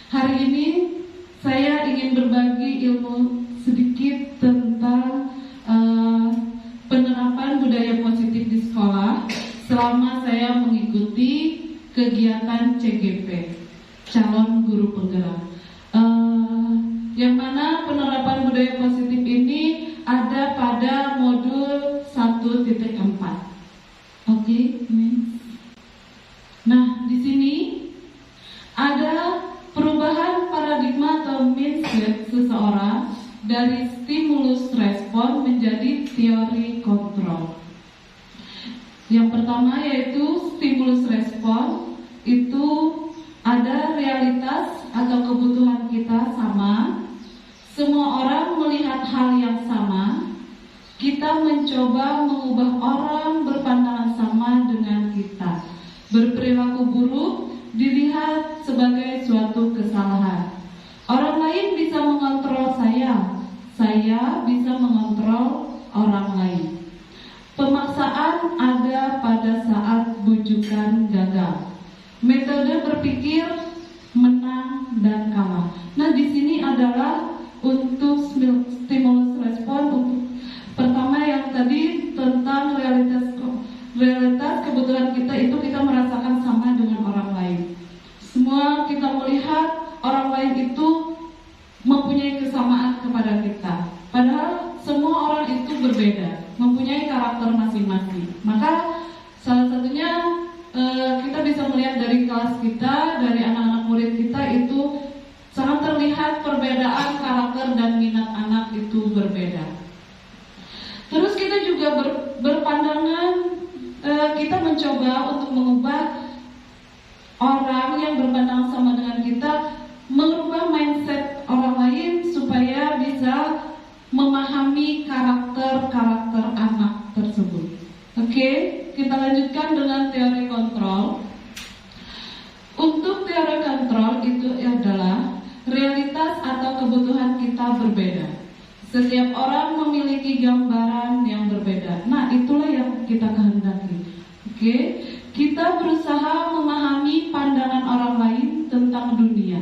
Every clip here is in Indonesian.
Hari ini saya ingin berbagi ilmu sedikit tentang penerapan budaya positif di sekolah selama saya mengikuti kegiatan CGP, calon guru penggerak. Yang mana penerapan budaya positif ini ada pada modul 1.4. Oke, nah di sini ada perubahan paradigma atau mindset seseorang dari stimulus respon menjadi teori kontrol. Yang pertama yaitu stimulus respon, itu ada realitas atau kebutuhan kita sama, semua orang melihat hal yang sama, kita mencoba mengubah orang berpandangan sama dengan kita. Berperilaku buruk dilihat sebagai suatu kesalahan. Orang lain bisa mengontrol saya bisa mengontrol orang lain. Pemaksaan ada pada saat bujukan gagal. Metode berpikir menang dan kalah. Nah, di sini adalah untuk stimulus respon. Untuk pertama yang tadi tentang realitas kebutuhan kita itu kita merasakan sama dengan orang lain. Semua kita melihat orang lain itu mempunyai kesamaan kepada kita. Padahal semua orang itu berbeda, mempunyai karakter masing-masing. Maka salah satunya kita bisa melihat dari kelas kita, dari anak-anak murid kita itu sangat terlihat perbedaan karakter dan minat anak itu berbeda. Terus kita juga berpandangan, kita mencoba untuk mengubah orang yang berpandangan sama dengan kita, mengubah mindset orang lain supaya bisa memahami karakter anak tersebut. Oke, kita lanjutkan dengan teori kontrol. Untuk teori kontrol itu adalah realitas atau kebutuhan kita berbeda. Setiap orang memiliki gambaran yang berbeda. Nah, itulah yang kita kehendaki. Oke, kita berusaha memahami pandangan orang lain tentang dunia.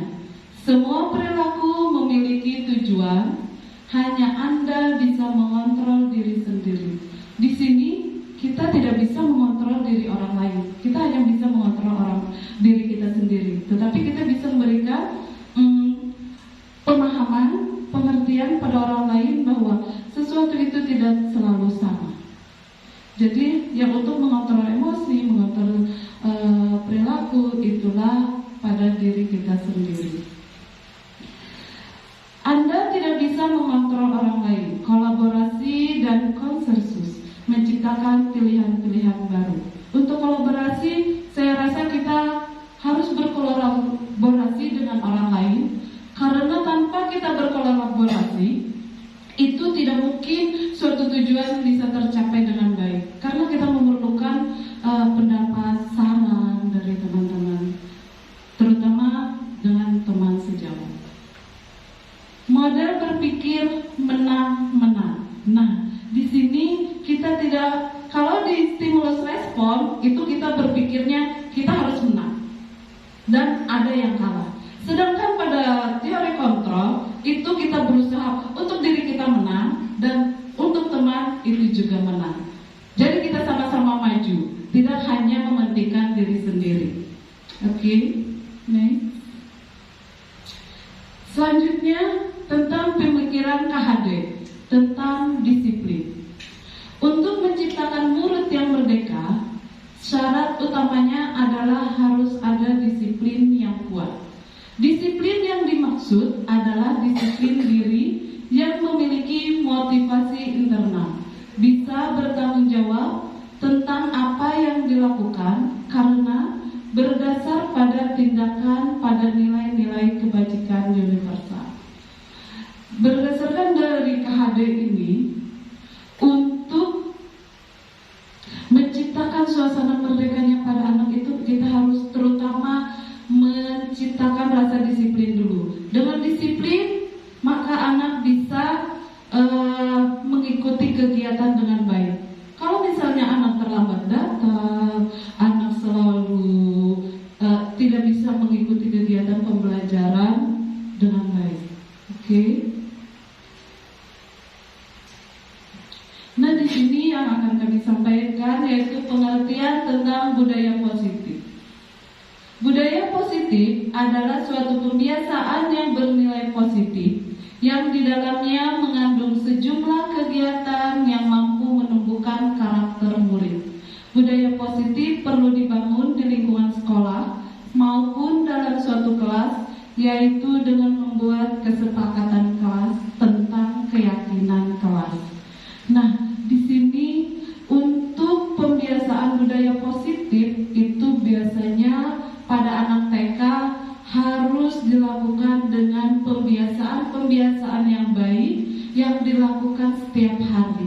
Semua perilaku memiliki tujuan. Hanya Anda bisa mengontrol diri sendiri. Di sini kita tidak bisa mengontrol diri orang lain. Kita hanya bisa mengontrol diri kita sendiri. Tetapi kita bisa memberikan pemahaman, pengertian pada orang lain bahwa sesuatu itu tidak selalu sama. Jadi yang untuk mengontrol emosi, mengontrol perilaku, itulah pada diri kita sendiri. Anda tidak bisa mengontrol orang lain. Kolaborasi dan konsensus menciptakan pilihan-pilihan baru. Untuk kolaborasi, saya rasa kita harus berkolaborasi dengan orang lain, karena tanpa kita berkolaborasi, itu tidak mungkin suatu tujuan bisa tercapai dengan baik. Karena kita memerlukan pendapat, saran dari teman-teman, terutama dengan teman sejawat. Model berpikir menang-menang. Nah, di sini kita tidak, kalau di stimulus respon itu kita berpikirnya kita harus menang dan ada yang kalah. Sedangkan pada teori kontrol itu kita berusaha untuk diri kita menang dan untuk teman itu juga menang. Jadi kita sama-sama maju, tidak hanya mementingkan diri sendiri. Oke, next. Selanjutnya tentang pemikiran KHD, tentang disiplin. Untuk menciptakan murid yang merdeka, syarat utamanya adalah harus ada disiplin yang kuat. Disiplin yang dimaksud adalah disiplin diri yang memiliki motivasi internal, bisa bertanggung jawab tentang apa yang dilakukan karena berdasar pada tindakan pada nilai-nilai kebajikan universal. Berdasarkan dari KHD ini, untuk menciptakan suasana merdekanya pada anak itu kita harus terutama menciptakan rasa disiplin dulu. Dengan disiplin maka anak bisa mengikuti kegiatan dengan baik. Kalau misalnya anak terlambat datang, anak selalu tidak bisa mengikuti kegiatan pembelajaran dengan baik. Oke. Nah, di sini yang akan kami sampaikan yaitu pengertian tentang budaya positif. Budaya positif adalah suatu kebiasaan yang bernilai positif yang di dalamnya mengandung sejumlah kegiatan yang mampu menumbuhkan karakter murid. Budaya positif perlu dibangun di lingkungan sekolah maupun dalam suatu kelas, yaitu dengan membuat kesepakatan kelas tentang keyakinan kelas. Nah, di sini untuk pembiasaan budaya positif itu biasanya pada anak TK harus dilakukan dengan pembiasaan yang baik yang dilakukan setiap hari.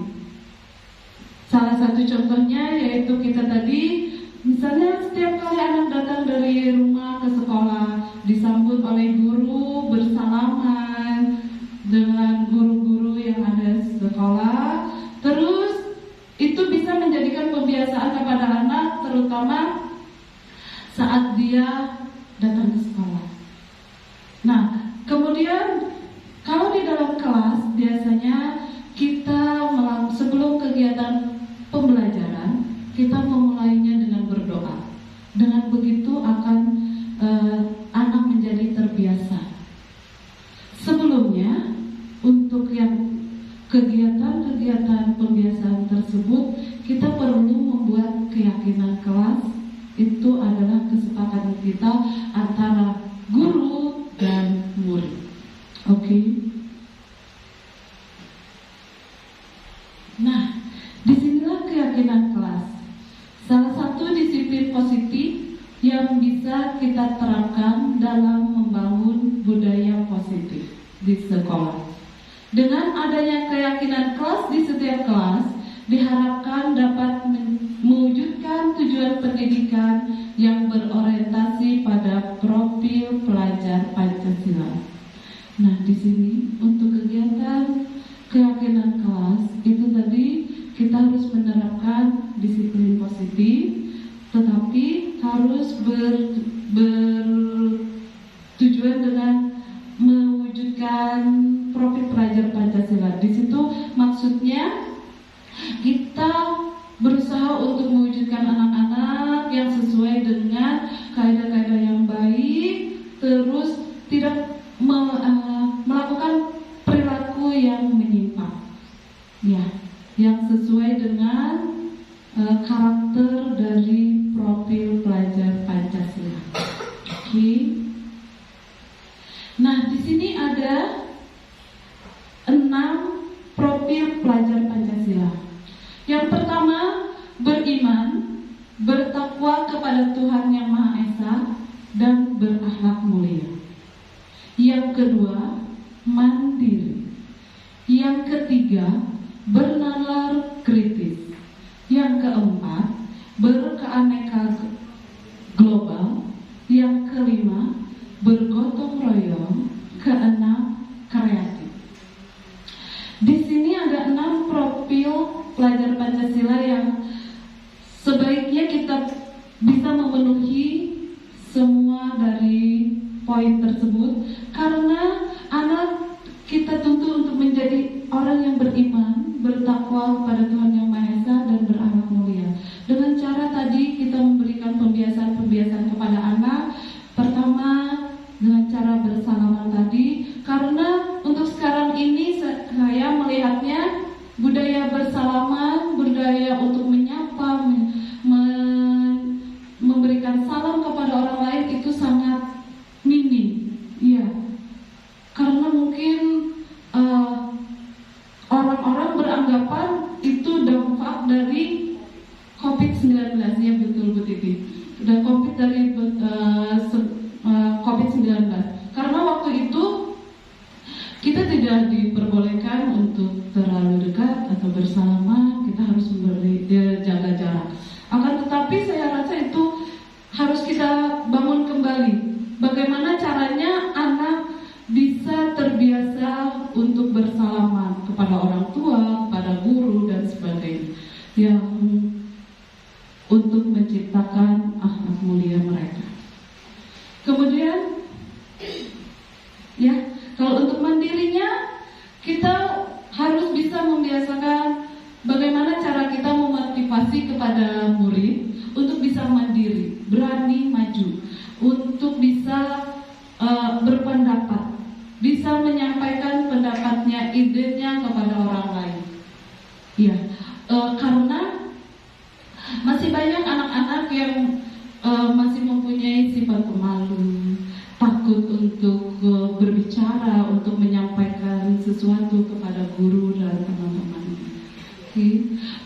Salah satu contohnya yaitu kita tadi, misalnya setiap kali anak datang dari rumah ke sekolah disambut oleh guru, bersalaman dengan guru-guru yang ada di sekolah. Terus itu bisa menjadikan kebiasaan kepada anak, terutama saat dia datang ke sekolah. Nah, kemudian kalau di dalam kelas biasanya kita sebelum kegiatan pembelajaran kita memulainya dengan berdoa. Dengan begitu akan anak menjadi terbiasa. Sebelumnya untuk yang kegiatan-kegiatan pembiasaan tersebut kita perlu membuat keyakinan kelas. Itu adalah kesepakatan kita antara guru dan murid. Oke. Nah, disinilah keyakinan kelas. Salah satu disiplin positif yang bisa kita terapkan dalam membangun budaya positif di sekolah. Dengan adanya keyakinan kelas di setiap kelas, diharapkan dapat mewujudkan tujuan pendidikan yang berorientasi pada profil pelajar Pancasila. Nah, di sini untuk kegiatan keyakinan kelas itu tadi kita harus menerapkan disiplin positif, tetapi harus bertujuan dengan mewujudkan profil pelajar Pancasila. Di situ maksudnya kita berusaha untuk mewujudkan kepada Tuhan Yang Maha Esa dan berakhlak mulia. Yang kedua, mandiri. Yang ketiga, bernalar kritis. Yang keempat, berkeanekaragaman global. Yang kelima, bergotong royong. Keenam, kreatif. Di sini ada 6 profil pelajar Pancasila yang sebaiknya kita bisa memenuhi semua dari poin tersebut, karena anak kita tuntut untuk menjadi orang yang beriman, bertakwa kepada Tuhan Yang Maha Esa dan berakhlak mulia. Dengan cara tadi kita memberikan pembiasaan kepada anak. Pertama, dengan cara bersalaman tadi, karena untuk sekarang ini saya melihatnya budaya bersalaman, budaya untuk menyapa, memberikan salam kepada orang lain itu sangat minim. Iya, karena mungkin orang-orang beranggapan itu dampak dari COVID-19. Ya, betul Bu Titi. Dan COVID dari COVID-19. Karena waktu itu kita tidak diperbolehkan untuk terlalu dekat atau bersalaman, kita harus jaga jarak. Akan tetapi saya rasa itu harus kita bangun kembali. Bagaimana caranya anak bisa terbiasa untuk bersalaman kepada orang tua, kepada guru dan sebagainya, yang untuk menciptakan akhlak mulia mereka. Kemudian, ya, kalau untuk mandirinya, kita harus bisa membiasakan bagaimana cara kita memotivasi kepada murid untuk bisa mandiri, berani maju, untuk bisa berpendapat, bisa menyampaikan pendapatnya, idenya kepada orang lain. Ya, karena masih banyak anak-anak yang masih mempunyai sifat pemalu, takut untuk berbicara, untuk menyampaikan sesuatu kepada guru dan teman-teman.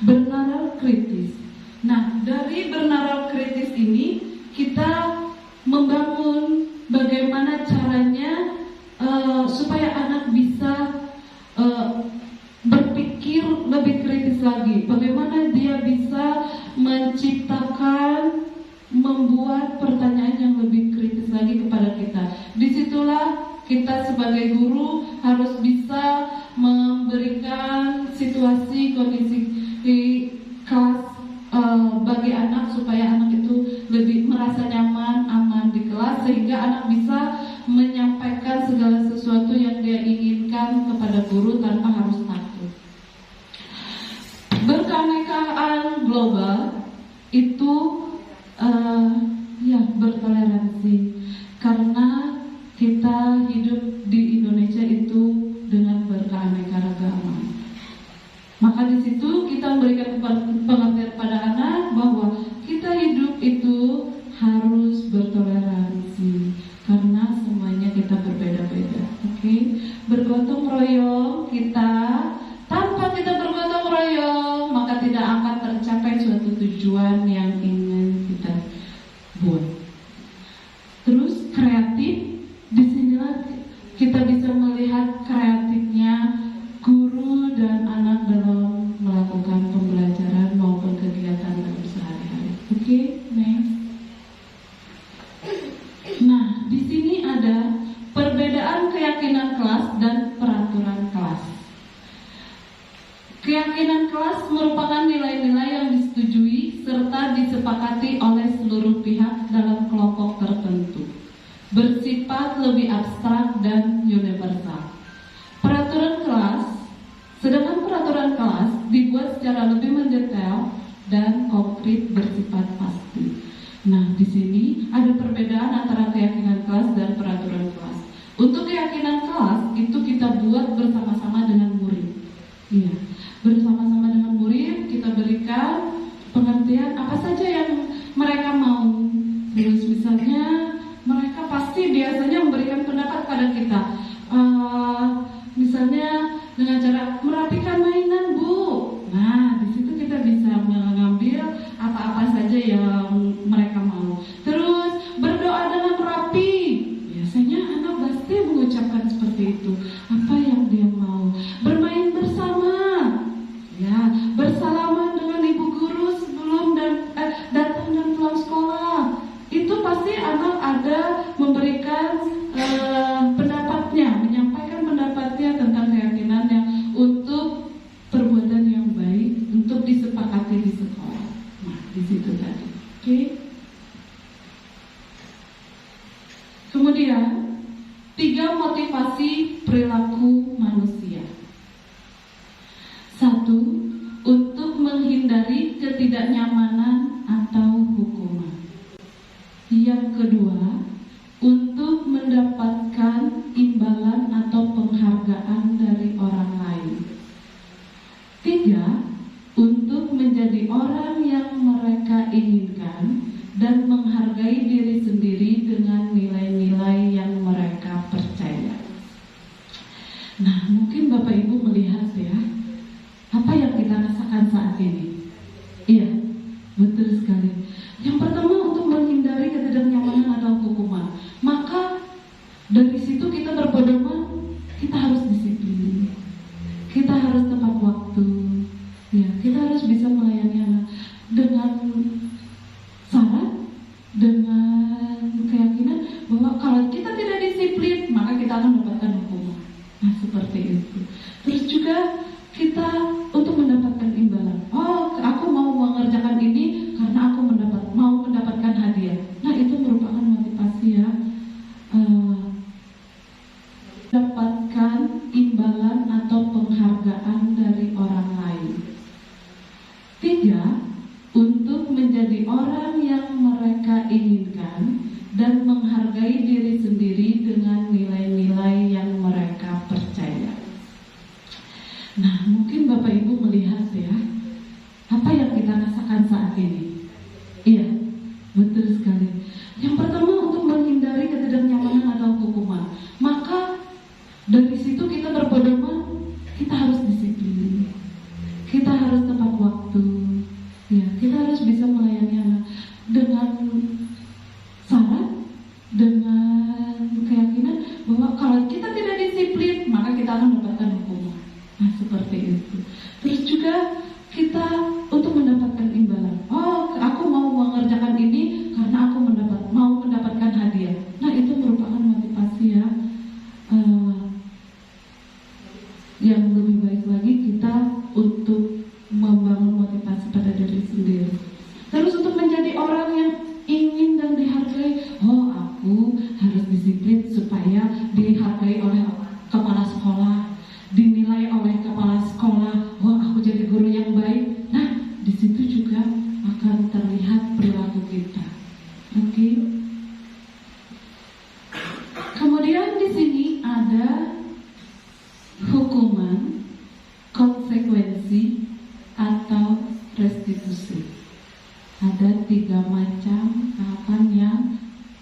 Bernalar kritis. Nah, dari bernalar kritis ini kita membangun bagaimana caranya supaya anak bisa berpikir lebih kritis lagi. Bagaimana dia bisa menciptakan, membuat pertanyaan yang lebih kritis lagi kepada kita. Disitulah kita sebagai guru harus bisa memberikan situasi, kondisi di kelas bagi anak supaya anak itu lebih merasa nyaman, aman di kelas, sehingga anak bisa menyampaikan segala sesuatu yang dia inginkan kepada guru tanpa harus takut. Berkeanekaragaman global itu ya, bertoleransi, karena kita hidup di Indonesia itu dengan berkeanekaragaman. Maka di situ kita memberikan pengertian pada anak bahwa kita hidup itu harus bertoleransi, karena semuanya kita berbeda-beda. Oke? Bergotong royong kita, tanpa kita bergotong royong maka tidak akan tercapai suatu tujuan yang ingin kita buat. Terus kreatif, disinilah kita bisa melihat kreatifnya guru dan anak dalam melakukan pembelajaran maupun kegiatan dalam sehari-hari. Oke, next. Nah, di sini ada perbedaan keyakinan kelas dan peraturan kelas. Keyakinan kelas merupakan nilai-nilai yang disetujui serta disepakati oleh seluruh pihak dalam kelompok tertentu, bersifat lebih abstrak dan universal. Sedangkan peraturan kelas dibuat secara lebih mendetail dan konkret, bersifat pasti. Nah, di sini ada perbedaan antara keyakinan kelas dan peraturan kelas. Untuk keyakinan kelas itu kita buat bersama-sama dengan murid. Iya, bersama-sama dengan murid kita berikan pengertian apa saja yang mereka mau. Terus misalnya mereka pasti biasanya memberikan pendapat pada kita. Oke. Kemudian 3 motivasi perilaku manusia. 1. Untuk menghindari ketidaknyamanan atau hukuman. Yang kedua, untuk mendapatkan imbalan atau penghargaan dari orang lain. 3. Untuk menjadi orang yang mereka inginkan dan menghargai diri sendiri dengan nilai-nilai yang mereka percaya. Nah, mungkin Bapak Ibu melihat ya, apa yang kita rasakan saat ini? Iya, betul sekali. Yang pertama, untuk menghindari ketidaknyamanan atau hukuman. Maka dari situ kita berpedoman, kita harus disiplin, kita harus tepat waktu, ya, kita harus bisa melayani anak dengan syarat, dengan keyakinan bahwa kalau kita tidak disiplin, maka kita akan mendapatkan hukuman. Nah, seperti itu. Terus juga kita untuk mendapatkan imbalan. Oh, aku mau mengerjakan ini karena aku mau mendapatkan hadiah. Nah, itu merupakan motivasi ya. Dapatkan imbalan atau penghargaan dari orang lain. 3. Untuk menjadi orang yang mereka inginkan dan menghargai diri sendiri dengan nilai-nilai yang mereka percaya. Nah, mungkin Bapak Ibu melihat ya, apa yang kita rasakan saat ini? Iya, betul sekali. Yang pertama, untuk menghindari ketidaknyamanan atau hukuman. Maka dari situ kita berpedoman, kita harus disiplin, kita harus tepat waktu, ya, kita harus bisa melayani anak dengan syarat, dengan keyakinan bahwa kalau kita tidak disiplin, maka kita akan mendapatkan hukuman. Nah, seperti itu. Terus juga kita untuk mendapatkan imbalan. Oh, aku mau mengerjakan ini karena aku mau mendapatkan hadiah. Nah, itu merupakan motivasi ya. Yang lebih baik lagi kita untuk membangun motivasi pada diri sendiri. Terus untuk menjadi orang yang ingin dan dihargai. Oh, aku harus disiplin supaya dihargai oleh kepala sekolah, dinilai oleh kepala sekolah. Oh, aku jadi guru yang baik. Nah, di situ juga akan terlihat perilaku kita. Oke. Kemudian di sini ada hukuman, konsekuensi, atau restitusi. Ada 3 macam tahapan yang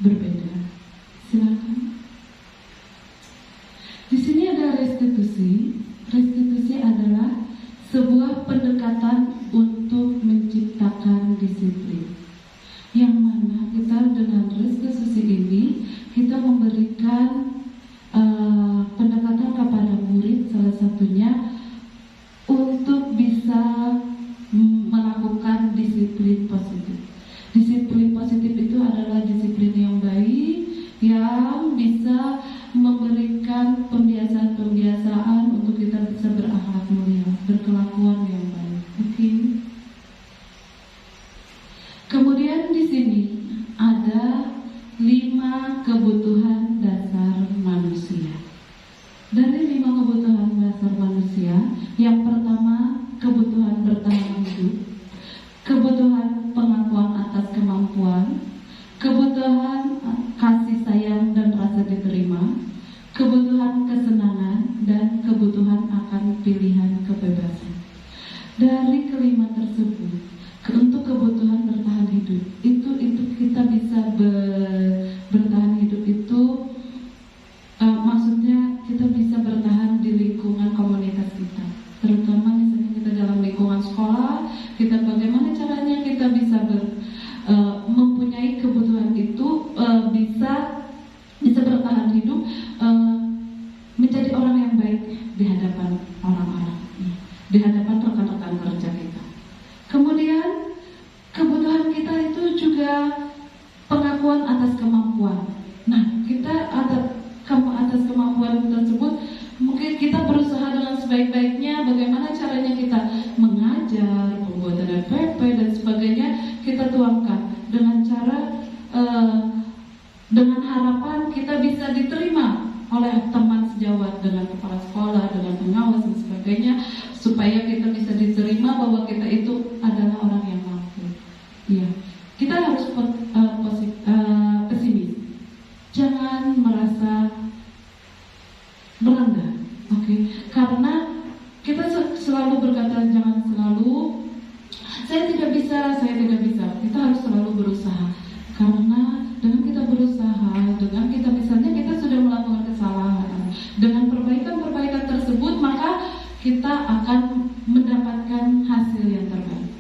berbeda. Silakan. Di sini ada restitusi. Restitusi adalah sebuah pendekatan untuk menciptakan disiplin. Yang mana kita dengan restitusi ini kita memberikan pendekatan kepada murid, salah satunya untuk bisa melakukan disiplin positif. Disiplin positif itu adalah disiplin yang baik, yang bisa memberikan pembiasaan-pembiasaan untuk kita bisa berakhlak mulia, berkelakuan yang baik. Oke. Kemudian di sini ada 5 kebutuhan dasar manusia. Dari 5 kebutuhan dasar manusia, yang pertama kebutuhan bertahan hidup, kebutuhan pengakuan atas kemampuan, kebutuhan kasih sayang dan rasa diterima, kebutuhan kesenangan, dan kebutuhan akan pilihan kebebasan. Dari kelima tersebut, untuk kebutuhan bertahan hidup itu kita bisa bertahan hidup itu lakukan dengan cara dengan harapan kita bisa diterima oleh teman sejawat, dengan kepala sekolah, dengan pengawas dan sebagainya, supaya kita bisa diterima bahwa kita itu adalah orang yang mampu. Ya, kita harus pesimis. Jangan merasa merendah, oke? Karena kita selalu berkata jangan selalu saya tidak bisa. Kita harus selalu berusaha. Karena dengan kita berusaha, dengan kita misalnya kita sudah melakukan kesalahan, dengan perbaikan-perbaikan tersebut, maka kita akan mendapatkan hasil yang terbaik.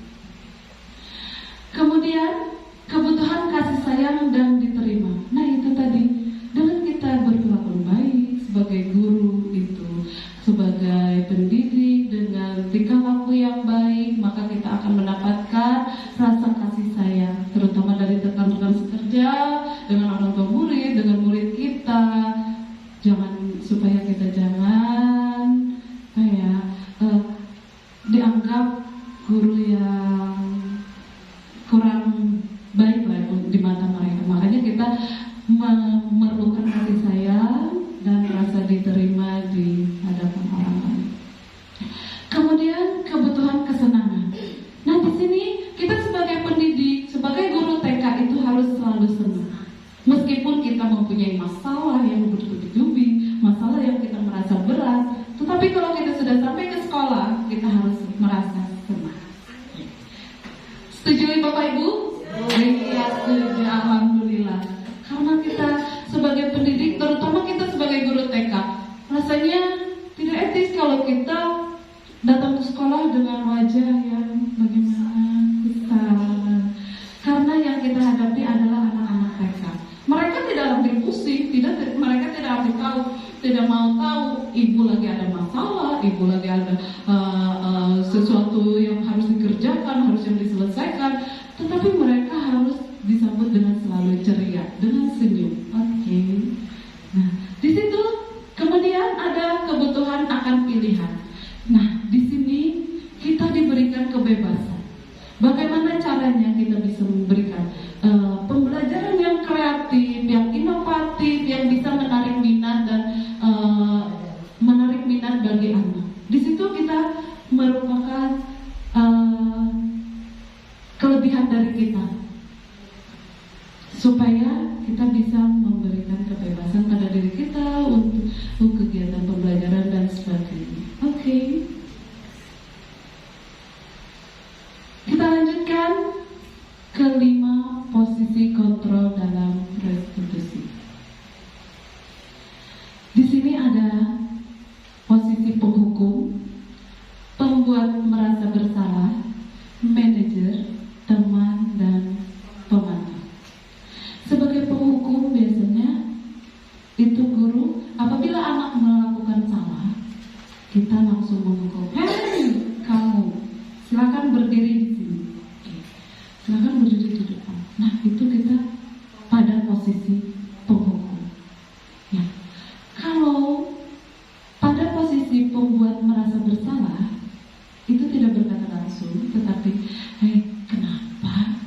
Kemudian kebutuhan kasih sayang dan diterima. Nah itu tadi, dengan kita berperilaku baik sebagai guru itu, sebagai pendidik dengan tingkah laku yang baik, maka kita akan mendapatkan rasa kasih sayang, terutama dari rekan-rekan sekerja, dengan orang tua murid, dengan murid kita. Supaya kita jangan dianggap guru yang kurang baik lah di mata mereka. Makanya kita memerlukan kasih sayang dan rasa diterima di hadapan orang lain. Kemudian kebutuhan kesenangan. Nah di sini kita sebagai pendidik, sebagai guru TK itu harus selalu senang. Meskipun kita mempunyai masalah yang bertubi-tubi, masalah yang kita merasa berat, tetapi kalau kita sudah sampai ke sekolah, kita harus merasa senang. Setuju Bapak Ibu? Iya, setuju. Alhamdulillah. Karena kita sebagai pendidik, terutama kita sebagai guru TK, rasanya tidak etis kalau kita datang ke sekolah dengan wajah yang bagaimana besar. Karena yang kita hadapi adalah anak-anak TK. Mereka tidak ambil pusing, mereka tidak ambil tahu, tidak mau tahu ibu lagi ada masalah, ibu lagi ada sesuatu yang harus dikerjakan, harus yang diselesaikan. Tetapi mereka harus disambut dengan selalu ceria, dengan senyum. Oke. Nah, di situ kemudian ada kebutuhan akan pilihan. Nah, di sini kita diberikan kebebasan. Bagaimana caranya kita bisa memberikan pembelajaran yang kreatif, yang inovatif, yang bisa menarik minat dan menarik minat bagi anak. Di situ kita merupakan kelebihan dari kita, supaya kita bisa memberikan kebebasan pada diri kita untuk kegiatan pembelajaran dan sebagainya. Oke. Kita lanjutkan kelima, posisi kontrol dalam restitusi. Di sini ada posisi penghukum, pembuat merasa bersalah, manajer, teman, dan pemantau. Sebagai penghukum biasanya itu guru, apabila anak melakukan salah, kita langsung menghukum. Hei, kamu, silakan berdiri di sini. Silakan berdiri di depan. Nah, itu kita pada posisi penghukum. Ya. Kalau pada posisi pembuat merasa bersalah, itu tidak berkata langsung, tetapi, hei, kenapa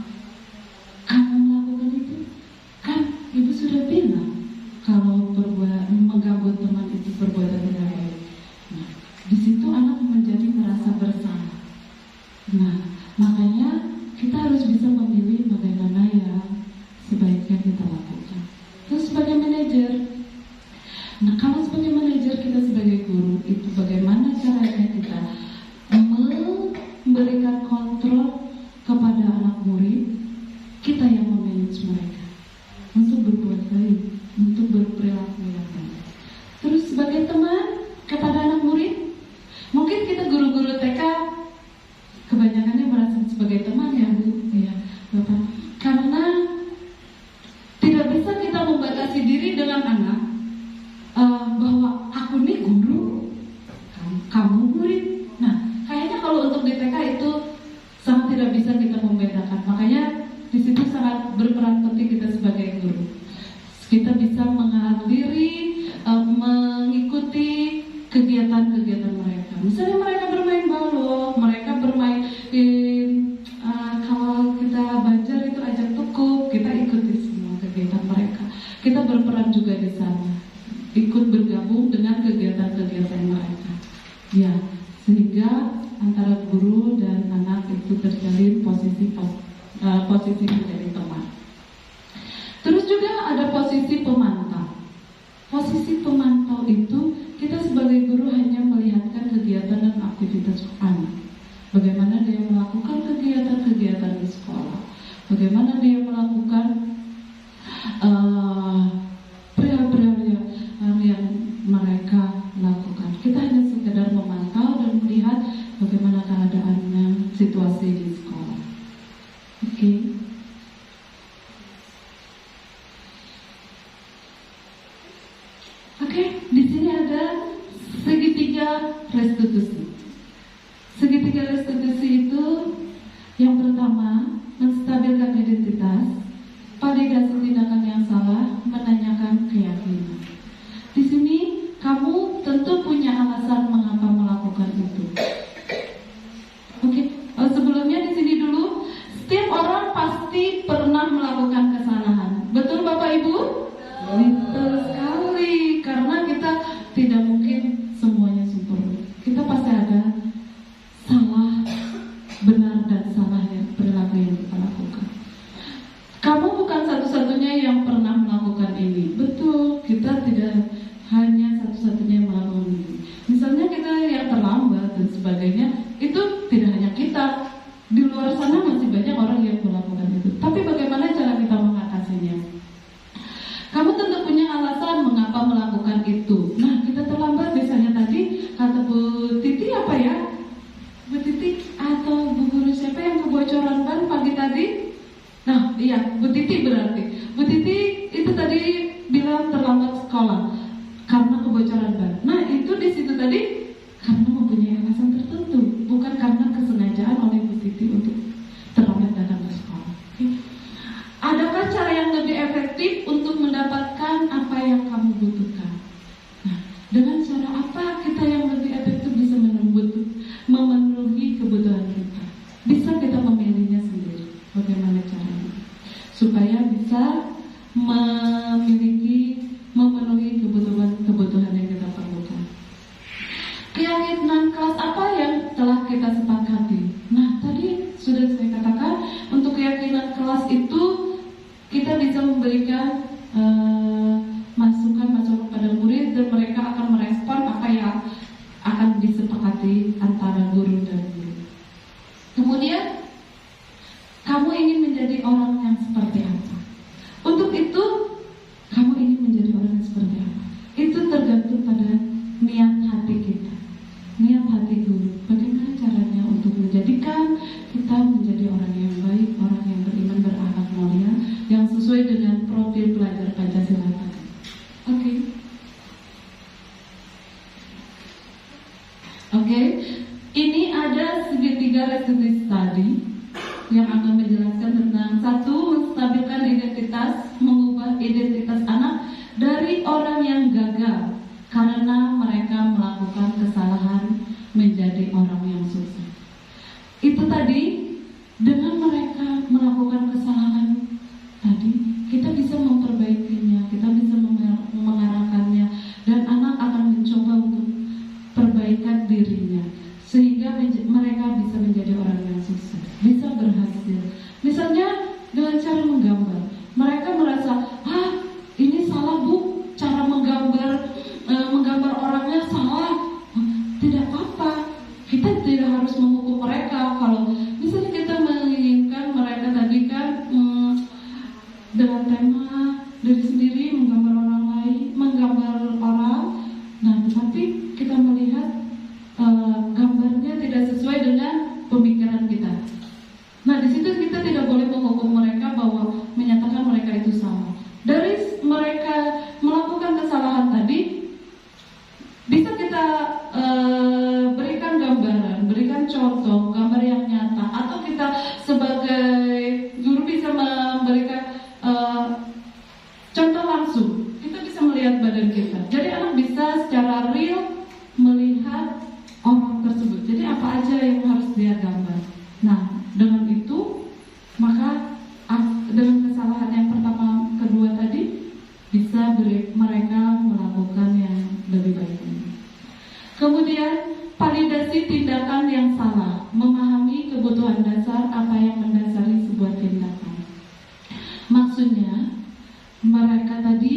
kamu melakukan itu? Kan ibu sudah bilang kalau mengganggu teman itu perbuatan tidak baik. Nah, di situ anak menjadi merasa bersalah. Nah, makanya kita harus bisa memilih bagaimana yang sebaiknya kita lakukan. Terus sebagai manajer, nah kalau sebagai manajer kita sebagai guru itu bagaimana caranya kita memberikan kontrol kepada anak murid, kita yang memanage mereka untuk berbuat baik, untuk berperilaku yang baik. Terus sebagai teman kepada anak murid, mungkin kita guru-guru TK kebanyakannya merasa sebagai teman ya Bu, ya Bapak. Karena tidak bisa kita membatasi diri dengan anak bahwa aku nih guru, kamu murid. Nah, kayaknya kalau untuk di TK itu sangat tidak bisa kita membedakan. Makanya di situ sangat berperan penting kita sebagai guru. Kita bisa menghadiri, mengikuti kegiatan-kegiatan mereka. Misalnya mereka bermain balok, mereka bermain kalau kita Banjar itu ajak posisi pemantau. Posisi pemantau itu kita sebagai guru hanya melihatkan kegiatan dan aktivitas anak. Bagaimana dia melakukan kegiatan-kegiatan di sekolah, bagaimana dia melakukan perihal-perihal yang mereka lakukan. Kita hanya sekedar memantau dan melihat bagaimana keadaannya, situasi di sekolah. Oke. Di sini ada segitiga restitusi. Segitiga restitusi itu yang pertama menstabilkan identitas, validasi tindakan yang salah, menanyakan keyakinan. Di sini kamu tentu punya alasan mengapa melakukan itu. Oke, sebelumnya di sini dulu, setiap orang pasti pernah melakukan kesalahan. Betul Bapak Ibu? Betul sekali, karena kita tidak mungkin semuanya sempurna. Kita pasti ada salah, benar dan salahnya perilaku yang kita lakukan. Kamu bukan satu-satunya yang pernah melakukan ini. Betul, kita tidak hanya satu-satunya yang melakukan ini. Misalnya kita yang terlambat dan sebagainya, itu tidak hanya kita. Di luar sana masih banyak orang yang melakukan itu. Tapi bagaimana cara kita mengatasinya? Kamu tentu punya alasan mengapa melakukan itu. Nah, kita terlambat misalnya tadi kata Bu Titi apa ya? Bu Titi atau Bu Guru siapa yang kebocoran ban pagi tadi? Nah, iya, Bu Titi berarti. Bu Titi itu tadi bilang terlambat sekolah karena kebocoran ban. Nah, itu di situ tadi karena mempunyai alasan tertentu, bukan karena kesengajaan oleh Bu Titi untuk terlambat datang ke sekolah. Oke. Adakah cara yang lebih efektif untuk mendapatkan apa yang kamu butuhkan? Nah, dengan cara apa kita yang lebih efektif bisa memenuhi kebutuhan kita? Bisa kita memilihnya sendiri. Bagaimana caranya? Supaya bisa memenuhi kebutuhan yang kita perlukan. Keyakinan kelas apa yang telah kita sepakati? Nah, tadi sudah saya katakan, untuk keyakinan kelas itu kita bisa memberikan masukan pada murid dan mereka akan merespon apa yang akan disepakati antara guru dan murid. Kemudian kamu ingin menjadi orang yang seperti apa? Untuk itu kamu ingin menjadi orang yang seperti apa? Itu tergantung pada niat hati kita, niat hati guru. Bagaimana caranya untuk menjadikan kita menjadi orang yang baik, orang yang beriman, berakhlak mulia, yang sesuai dengan profil pelajar Pancasila tadi. Oke. Ini ada segitiga restitusi tadi yang akan menjelaskan tentang satu, menstabilkan identitas, mengubah identitas anak dari orang yang gagal karena mereka melakukan kesalahan menjadi orang yang sukses. Itu tadi, dengan mereka melakukan kesalahan tadi, kita bisa memperbaikinya, kita bisa mengarahkannya, dan anak akan mencoba untuk perbaikan dirinya, sehingga mereka bisa menjadi orang yang sukses, bisa berhasil. Misalnya dengan cara menggambar, mereka merasa, ini salah Bu, cara menggambar orangnya salah. Tidak apa-apa, kita tidak harus menghukum mereka. Kalau misalnya kita menginginkan mereka tadi kan dengan tema diri sendiri, menggambar orang lain, menggambar orang. Nah, tetapi kita melihat gambarnya tidak sesuai dengan pemikiran kita. Nah, di situ kita tidak boleh menghukum mereka bahwa menyatakan mereka itu salah. Dari mereka melakukan kesalahan tadi, bisa kita berikan gambaran, berikan contoh, gambar yang nyata, atau kita sebagai guru bisa memberikan contoh langsung. Kita bisa melihat badan kita. Jadi anak bisa secara real melihat orang tersebut. Jadi apa aja yang harus dia gambar. Nah, dengan itu maka dengan kesalahan yang pertama, kedua tadi bisa mereka melakukan yang lebih baik lagi. Kemudian validasi tindakan yang salah, memahami kebutuhan dasar apa yang mendasari sebuah tindakan. Maksudnya mereka tadi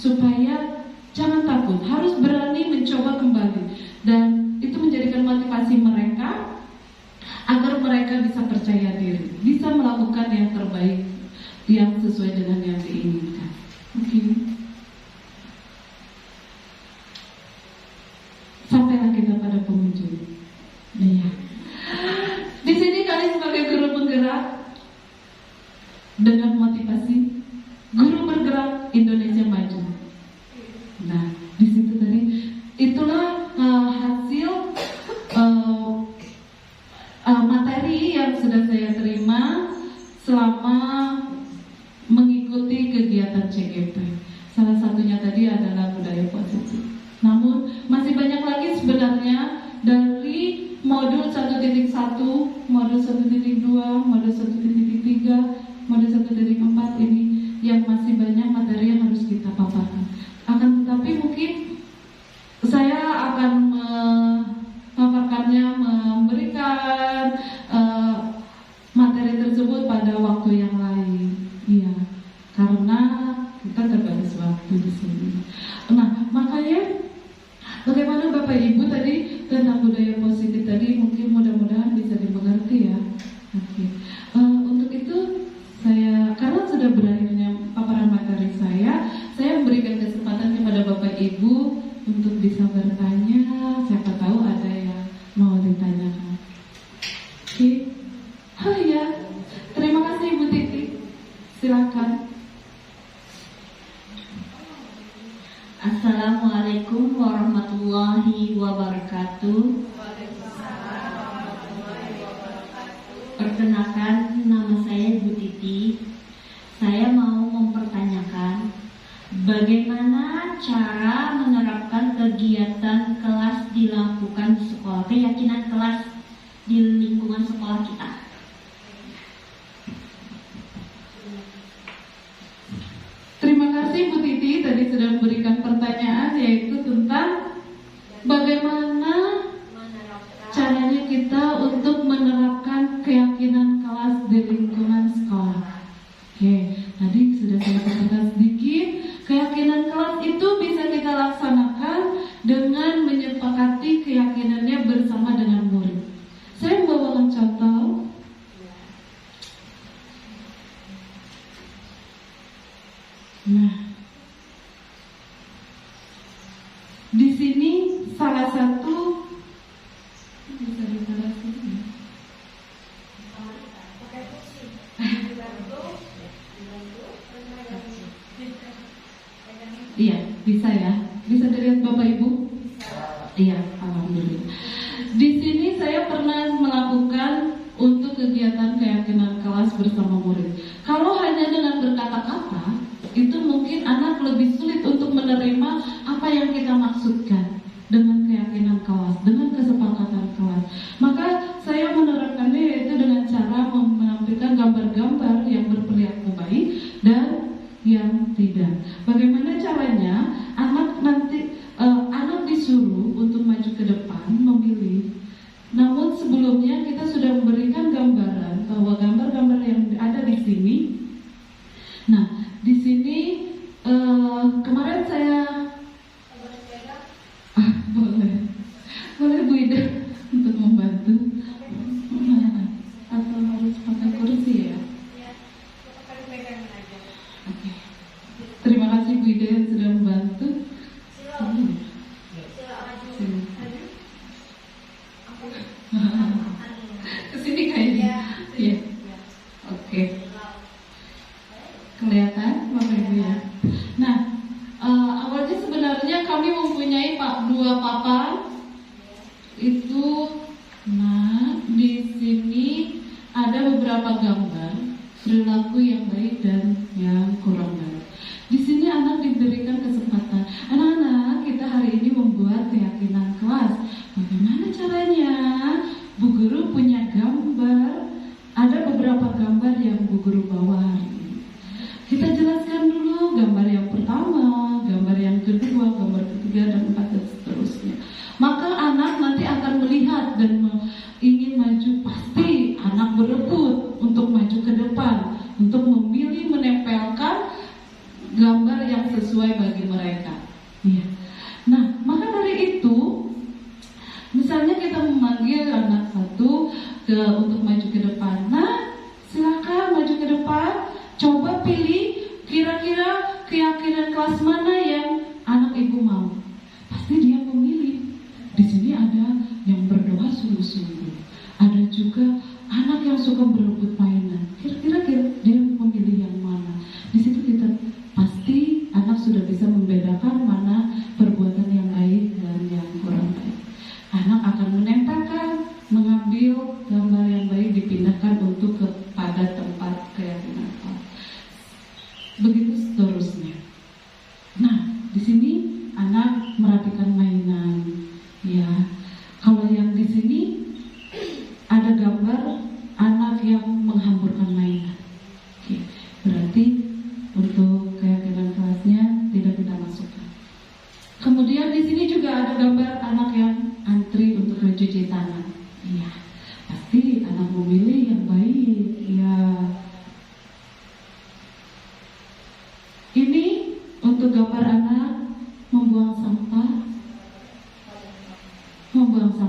supaya jangan takut, harus berani mencoba kembali. Dan itu menjadikan motivasi mereka agar mereka bisa percaya diri, bisa melakukan yang terbaik, yang sesuai dengan yang diinginkan. Mungkin sampailah kita pada penghujung. Iya. Di sini kalian sebagai guru penggerak dengan motivasi guru bergerak Indonesia maju. Nah, di situ tadi itulah hasil materi yang sudah saya terima selama mengikuti kegiatan CGP. Salah satunya tadi adalah budaya positif. Namun masih banyak lagi sebenarnya dari modul 1.1, modul 1.2, modul 1.3, modul 1.4 ini yang masih banyak materi yang harus kita paparkan. Akan tetapi mungkin saya akan memaparkannya, memberikan materi tersebut pada waktu yang lain. Iya, karena kita terbatas waktu di sini. Nah, makanya bagaimana Bapak Ibu tadi tentang budaya positif tadi mungkin mudah-mudahan bisa dimengerti ya. Oke. Untuk itu saya, karena sudah berakhirnya paparan materi saya memberikan kesempatan kepada Bapak Ibu untuk bisa bertanya. Siapa tahu ada yang mau ditanyakan. Oke. Oh ya, terima kasih Ibu Titi. Silakan. Assalamualaikum warahmatullahi wabarakatuh. Perkenalkan, nama saya Bu Titi. Saya mau mempertanyakan bagaimana cara menerapkan kegiatan kelas dilakukan di sekolah, keyakinan kelas di lingkungan sekolah kita. Terima kasih Bu Titi tadi sudah memberikan pertanyaan, yaitu tentang bagaimana caranya kita untuk menerapkan keyakinan kelas di lingkungan sekolah. Oke, tadi sudah saya katakan sedikit, keyakinan kelas itu bisa kita laksanakan dengan menyepakati keyakinannya bersama dengan murid. Saya membawakan contoh. Nah, di sini salah satu bisa dijelaskan ya? Iya, bisa ya. Bisa dilihat Bapak Ibu? Iya, alhamdulillah. Di sini saya pernah melakukan untuk kegiatan keyakinan kelas bersama murid. Kalau hanya dengan berkata-kata, itu mungkin anak lebih sulit untuk menerima apa yang kita maksudkan dengan keyakinan kelas, dengan kesepakatan kelas. Maka saya menerapkannya yaitu dengan cara menampilkan gambar-gambar yang berperilaku baik dan yang tidak. Bagaimana caranya? Anak disuruh untuk maju ke depan memilih. Namun sebelumnya kita sudah memberikan gambaran bahwa gambar-gambar yang ada di sini. Nah, di sini kemarin saya boleh Bu Ida untuk membantu atau harus pakai kursi ya? Oke. Terima kasih Bu Ida yang sudah membantu. Kesini kayaknya. Iya. Oke. Kelihatan Bapak Ibu ya. Nah, awalnya sebenarnya kami mempunyai dua papan itu. Nah, di sini ada beberapa gambar perilaku yang baik dan yang kurang baik. Di sini anak diberikan kesempatan. Anak-anak, kita hari ini membuat keyakinan kelas. Bagaimana caranya? Bu Guru punya gambar. Ada beberapa gambar yang Bu Guru bawa hari ini. Kita jelaskan dulu gambar yang pertama, gambar yang kedua, gambar ketiga, dan empat, dan seterusnya. Maka anak nanti akan melihat dan ingin maju. Pasti anak berebut untuk maju ke depan, untuk memilih menempelkan gambar yang sesuai bagi mereka. Ya. Nah, maka dari itu, misalnya kita memanggil anak satu untuk maju ke depan. Nah, silakan maju ke depan. Coba pilih kira-kira keyakinan kelas mana yang anak ibu mau. Pasti dia memilih. Di sini ada yang berdoa sungguh-sungguh. Ada juga anak yang suka berebut mainan. Kira-kira dia memilih yang mana? Di situ kita pasti anak sudah bisa membedakan mana perbuatan yang baik dan yang kurang baik. Anak akan menempelkan, mengambil gambar yang baik, dipindahkan untuk kepada tempat keyakinan. Begitu seterusnya. Nah, di sini anak merapikan mainan. Ya, kalau yang di sini ada gambar anak yang menghamburkan mainan. Oke, berarti untuk keyakinan kelasnya tidak kita masukkan. Kemudian di sini juga ada gambar anak yang antri untuk mencuci tangan. Iya, pasti anak memilih yang baik. Ya, ini untuk gambar anak membuang sampah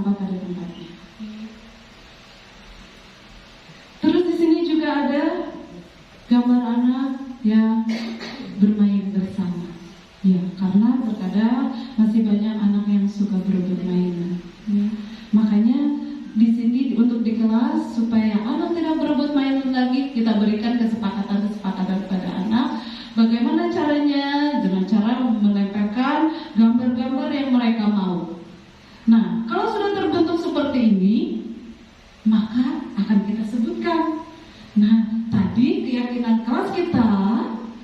pada tempatnya. Terus di sini juga ada gambar anak yang bermain bersama. Ya, karena terkadang masih banyak anak yang suka berebut mainan. Ya, makanya di sini untuk di kelas supaya anak tidak berebut mainan lagi, kita berikan kesepakatan kepada anak. Bagaimana caranya? Dengan cara menempelkan gambar-gambar yang mereka mau. Nah, kalau sudah terbentuk seperti ini, maka akan kita sebutkan. Nah, tadi keyakinan kelas kita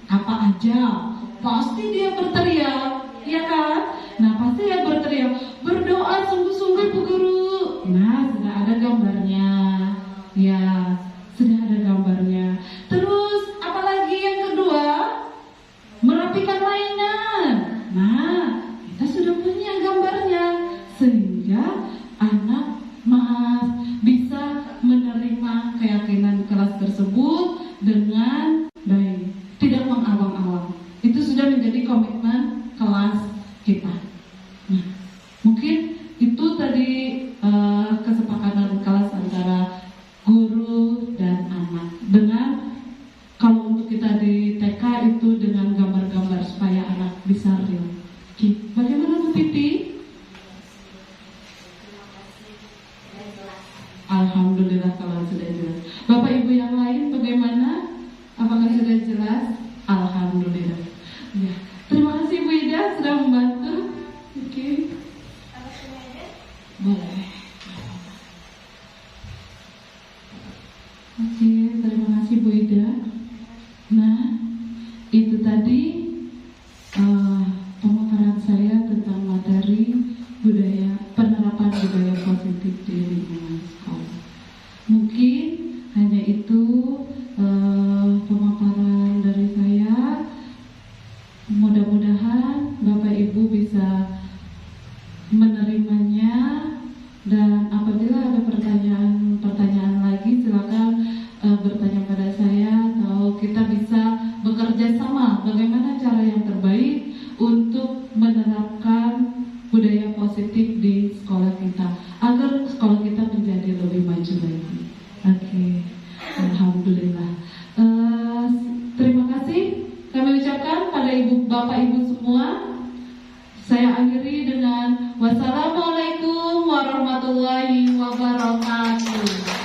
apa aja? Pasti dia berteriak, ya kan? Nah, pasti dia berteriak, berdoa sungguh-sungguh Bu Guru. Nah, sudah ada gambarnya. Ya, sudah ada gambarnya. Terus, apalagi yang kedua? Merapikan mainan. Nah, kita sudah punya gambarnya. Sehingga anak bisa menerima keyakinan kelas tersebut dengan baik, tidak mengawang-awang. Itu sudah menjadi komitmen kelas kita. Nah, mungkin itu tadi kesepakatan kelas antara guru dan anak. Dengan kalau untuk kita di TK itu dengan gambar-gambar supaya anak bisa real. Oke, bagaimana Bu Titi? Alhamdulillah kalau sudah jelas. Bapak Ibu yang lain bagaimana? Apakah sudah jelas? Alhamdulillah. Ya. Terima kasih Bu Ida sudah membantu. Oke. Boleh. Oke, terima kasih Bu Ida. Nah, itu tadi pemaparan saya tentang materi penerapan budaya positif di lingkungan sekolah. Mungkin hanya itu pemaparan dari saya. Mudah-mudahan Bapak Ibu bisa menerimanya, dan apabila ada pertanyaan lagi silakan bertanya pada saya, atau kita bisa bekerja sama bagaimana cara yang terbaik untuk menerapkan budaya positif di sekolah kita agar sekolah kita menjadi lebih maju lagi. Oke, alhamdulillah. Terima kasih kami ucapkan pada Bapak Ibu semua. Saya akhiri dengan wassalamualaikum warahmatullahi wabarakatuh.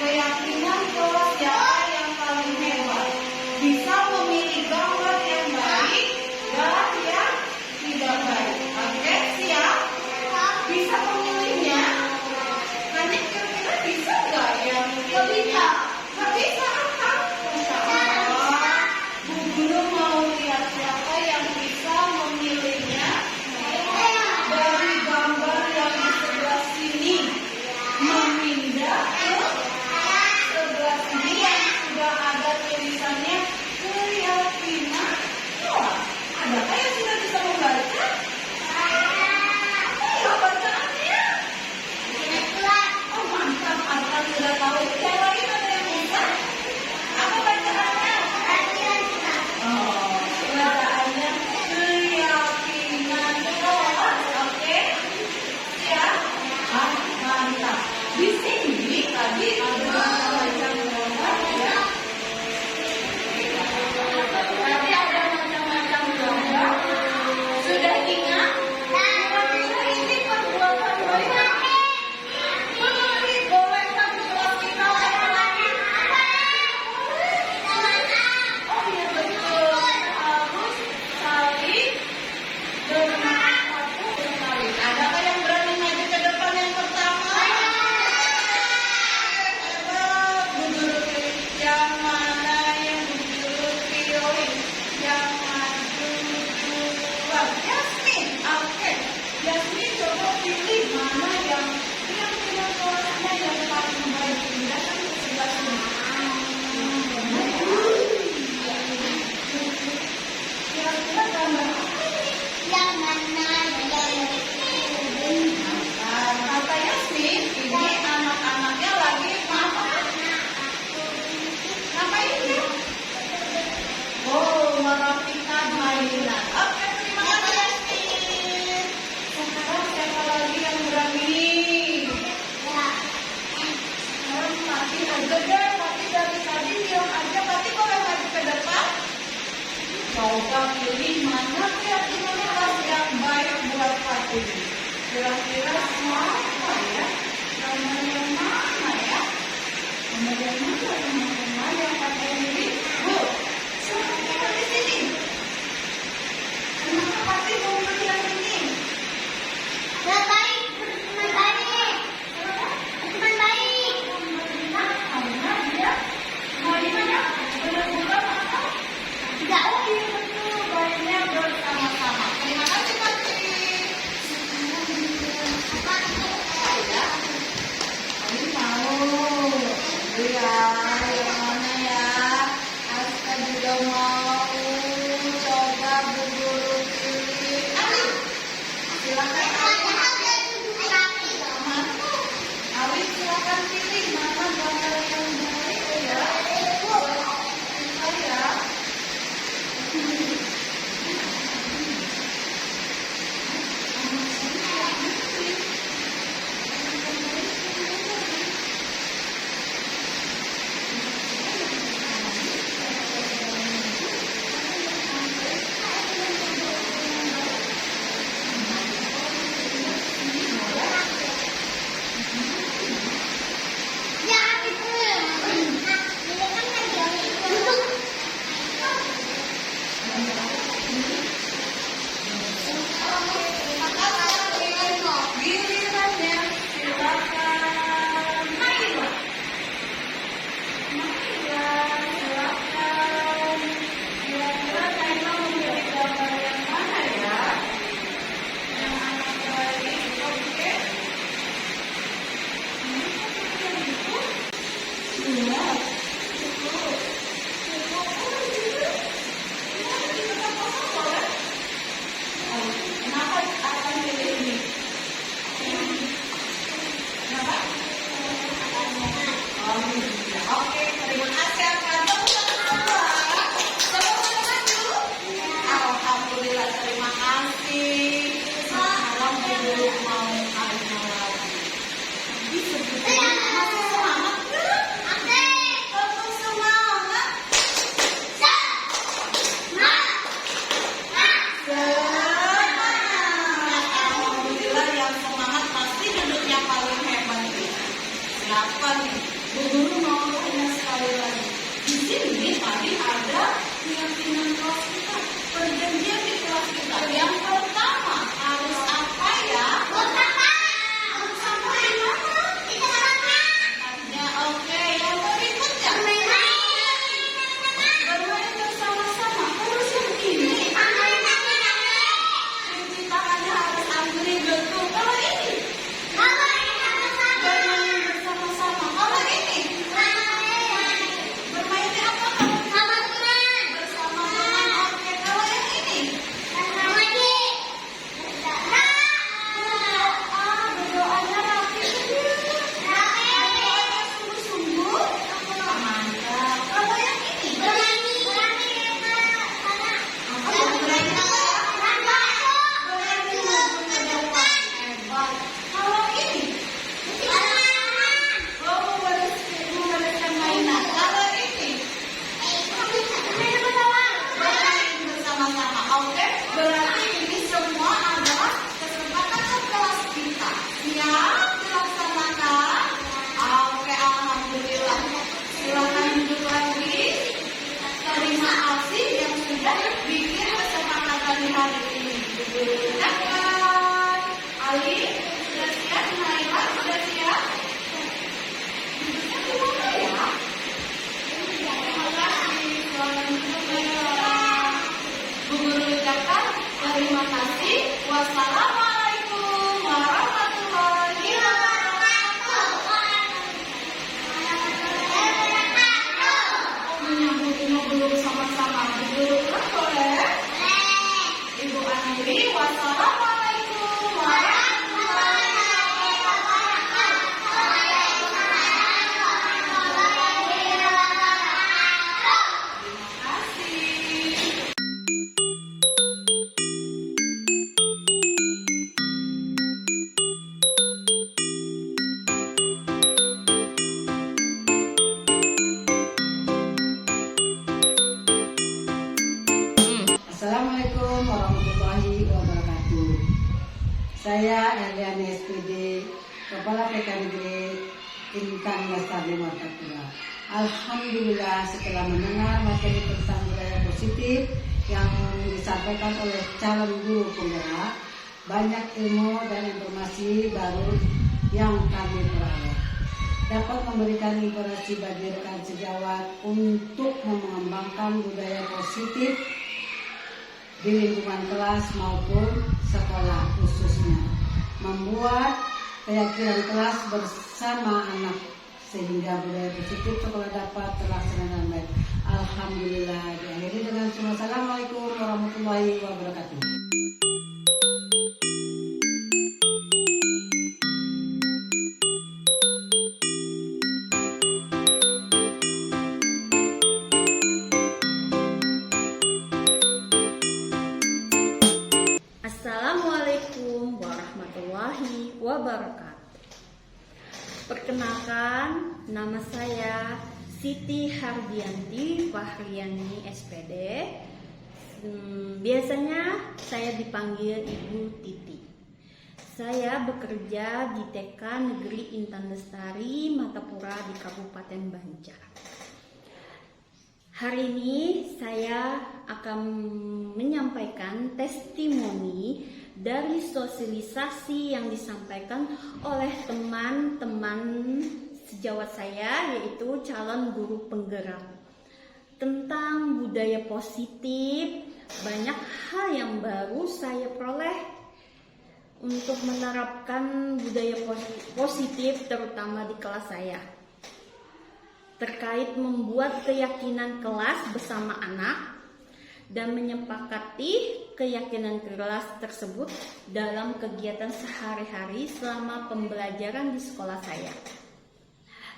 keyakinan bahwa siapa yang paling hebat, bisa memilih gambar yang baik dan yang tidak baik. Oke, siap? Bisa memilihnya? Hanya kira-kira bisa nggak yang nggak bisa? Nggak bisa apa? Masya Allah. Bu Guru mau lihat siapa yang bisa memilihnya dari gambar yang di sebelah sini, memindah ke sebelah sini yang sudah ada tulisannya keyakinan. Wah, adakah yang sudah bisa membaca? Apa bacaannya? Oh mantap, Arkan sudah tahu. Yang lain ada yang bisa? Apa bacaannya? Oh, bacaannya keyakinan. Oke, siap? Mantap. Di sini tadi ada macam gambar ya. Tadi ada macam-macam gambar. Sudah ingat? Kira-kira ini perbuatan baik. Boleh kan kelas kita lagi? Oh iya betul. Harus saling satu berkali. Adakah yang berani maju ke depan yang pertama? Hebat, Bu Guru pilih. Yang mana yang Bu Guru pilih? Yang maju duluan. Yasmin, oke. Yasmin coba pilih mana yang kira-kira suaranya yang paling baik. Datang ke sebelah sini. Kira-kira gambar apa ini? Kata Yasmin, ini anak-anaknya lagi ngapain ya? Oh, merapikan mainan. Oke, terima kasih Yasmin. Sekarang siapa lagi yang berani? Sekarang Pati aja deh, Pati dari tadi diam aja. Pati boleh maju ke depan? Coba pilih mana kreativitas yang baik buat Pati. Kira-kira siapa ya? Gambar yang mana ya? Gambar yang mana yang Pati pilih? Bu, silakan di sini. Kenapa Pati mau pilih yang ini? Karena dia mainnya benar-benar apa? Oh iya betul, mainnya bersama-sama. Terima kasih Pati. Ya, kami mau lihat yang mana ya? Aska juga mau. Coba Bu Guru pilih. Ali, silakan Ali silakan pilih mana gambar yang baik ya. Saya. Gilirannya, silakan. Naila, silakan. Kira-kira Naila memilih gambar yang mana ya? Yang anak baik, oke? Iya, cukup. Oh, gitu. Gimana kita sama boleh? Kenapa akan pilih ini? Kenapa? Oh, iya. Oke, terima kasih Akan. Tepuk tangan dulu. Alhamdulillah, terima kasih. Sekarang Bu Guru mau ada lagi. Disebutnya masih semangat nggak? Tetap semangat. Alhamdulillah yang semangat pasti duduknya paling hebat. Siapa nih? Bu Guru Saya Eliani SPD, Kepala PK Negeri Intan Lestari Martapura. Alhamdulillah setelah mendengar materi tentang budaya positif yang disampaikan oleh calon guru penggerak, banyak ilmu dan informasi baru yang kami peroleh dapat memberikan inspirasi bagi rekan sejawat untuk mengembangkan budaya positif di lingkungan kelas maupun sekolah, khususnya membuat keyakinan kelas bersama anak sehingga budaya positif sekolah dapat terlaksana dengan baik. Alhamdulillah. Diakhiri dengan Assalamualaikum warahmatullahi wabarakatuh. Assalamualaikum warahmatullahi wabarakatuh. Perkenalkan, nama saya Siti Hardianti Fahriani SPD. Biasanya saya dipanggil Ibu Titi. Saya bekerja di TK Negeri Intan Lestari Martapura di Kabupaten Banjar. Hari ini saya akan menyampaikan testimoni dari sosialisasi yang disampaikan oleh teman-teman sejawat saya, yaitu calon guru penggerak, tentang budaya positif. Banyak hal yang baru saya peroleh untuk menerapkan budaya positif terutama di kelas saya, terkait membuat keyakinan kelas bersama anak dan menyepakati keyakinan kelas tersebut dalam kegiatan sehari-hari selama pembelajaran di sekolah saya.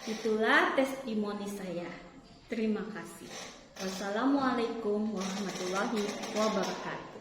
Itulah testimoni saya. Terima kasih. Wassalamualaikum warahmatullahi wabarakatuh.